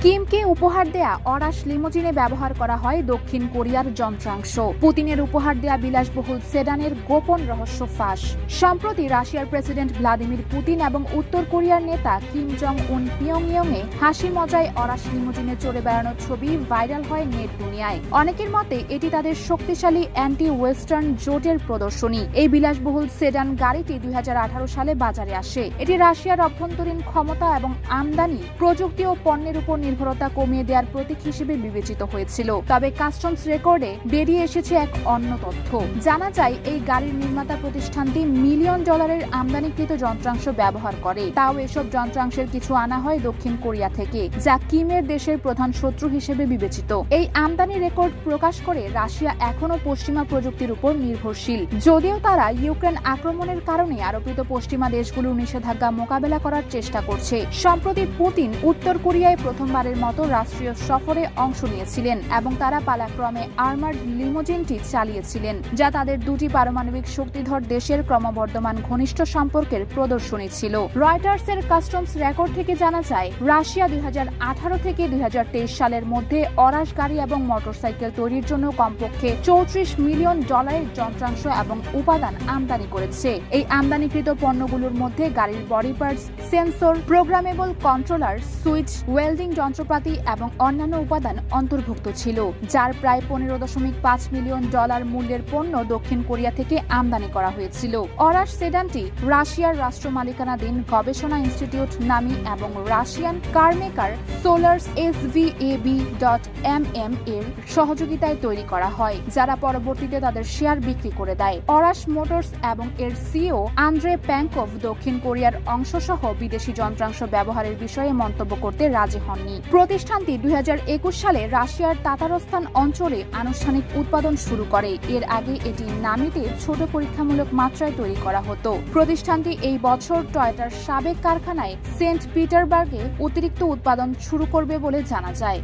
কিমকে উপহার দেয়া অরাশ লিমোজিনে ব্যবহার করা হয় দক্ষিণ কোরিয়ার যন্ত্রাংশ। পুতিনের উপহার দেয়া বিলাসবহুল সেডানের গোপন রহস্য ফাঁস। সম্প্রতি রাশিয়ার প্রেসিডেন্ট ভ্লাদিমির পুতিন এবং উত্তর কোরিয়ার নেতা কিম জং উন পিয়ংইয়ংয়ে হাসি মজায় অরাশ লিমোজিনে চড়ে বেড়ানোর ছবি ভাইরাল হয় নেট দুনিয়ায়। অনেকের মতে এটি তাদের শক্তিশালী অ্যান্টি ওয়েস্টার্ন জোটের প্রদর্শনী। এই বিলাসবহুল সেডান গাড়িটি 2018 সালে বাজারে আসে। এটি রাশিয়ার অভ্যন্তরীণ ক্ষমতা এবং আমদানি, প্রযুক্তি ও পণ্যের উপর নির্ভরতা কমিয়ে দেওয়ার প্রতীক হিসেবে বিবেচিত হয়েছিল। তবে কাস্টমস রেকর্ডে বেরিয়ে এসেছে এক অন্য তথ্য। জানা যায় এই গাড়ির নির্মাতা প্রতিষ্ঠানটি মিলিয়ন ডলারের আমদানিকৃত যন্ত্রাংশ ব্যবহার করে। তাও এসব যন্ত্রাংশের কিছু আনা হয় দক্ষিণ কোরিয়া থেকে, যা কিমের দেশের প্রধান শত্রু হিসেবে বিবেচিত। এই আমদানি রেকর্ড প্রকাশ করে রাশিয়া এখনো পশ্চিমা প্রযুক্তির উপর নির্ভরশীল, যদিও তারা ইউক্রেন আক্রমণের কারণে আরোপিত পশ্চিমা দেশগুলোর নিষেধাজ্ঞা মোকাবেলা করার চেষ্টা করছে। সম্প্রতি পুতিন উত্তর কোরিয়ায় প্রথমবারের মতো রাষ্ট্রীয় সফরে অংশ নিয়েছিলেন এবং তারা পালাক্রমে আর্মার্ড লিমোজিনটি চালিয়েছিলেন, যা তাদের দুটি পারমাণবিক শক্তিধর দেশের ক্রমবর্ধমান ঘনিষ্ঠ সম্পর্কের প্রদর্শনী ছিল। রয়টার্সের কাস্টমস রেকর্ড থেকে জানা যায়, রাশিয়া 2018 থেকে 2023 সালের মধ্যে অরাশ গাড়ি এবং মোটরসাইকেল তৈরির জন্য কমপক্ষে 34 মিলিয়ন ডলারের যন্ত্রাংশ এবং উপাদান আমদানি করেছে। এই আমদানিকৃত পণ্যগুলোর মধ্যে গাড়ির body parts, sensor, programmable controller, switch, welding যন্ত্রপাতি এবং অন্যান্য উপাদান অন্তর্ভুক্ত ছিল, যার প্রায় 15.5 মিলিয়ন ডলার মূল্যের পণ্য দক্ষিণ কোরিয়া থেকে আমদানি করা হয়েছিল। অরাশ সেডানটি রাশিয়ার রাষ্ট্র মালিকানাধীন গবেষণা ইনস্টিটিউট নামি এবং রাশিয়ান কারমেকার সোলার্স SVAB.MM এর সহযোগিতায় তৈরি করা হয়, যারা পরবর্তীতে তাদের শেয়ার বিক্রি করে দেয়। অরাশ মোটরস এবং এর সিইও আন্দ্রে প্যাঙ্কভ দক্ষিণ কোরিয়ার অংশসহ বিদেশি যন্ত্রাংশ ব্যবহারের বিষয়ে মন্তব্য করতে রাজি হননি। প্রতিষ্ঠানটি 2021 সালে রাশিয়ার তাতারস্তান অঞ্চলে আনুষ্ঠানিক উৎপাদন শুরু করে। এর আগে এটি নামিতে ছোট পরীক্ষামূলক মাত্রায় তৈরি করা হতো। প্রতিষ্ঠানটি এই বছর টয়োটার সাবেক কারখানায় সেন্ট পিটারবার্গে অতিরিক্ত উৎপাদন শুরু করবে বলে জানা যায়।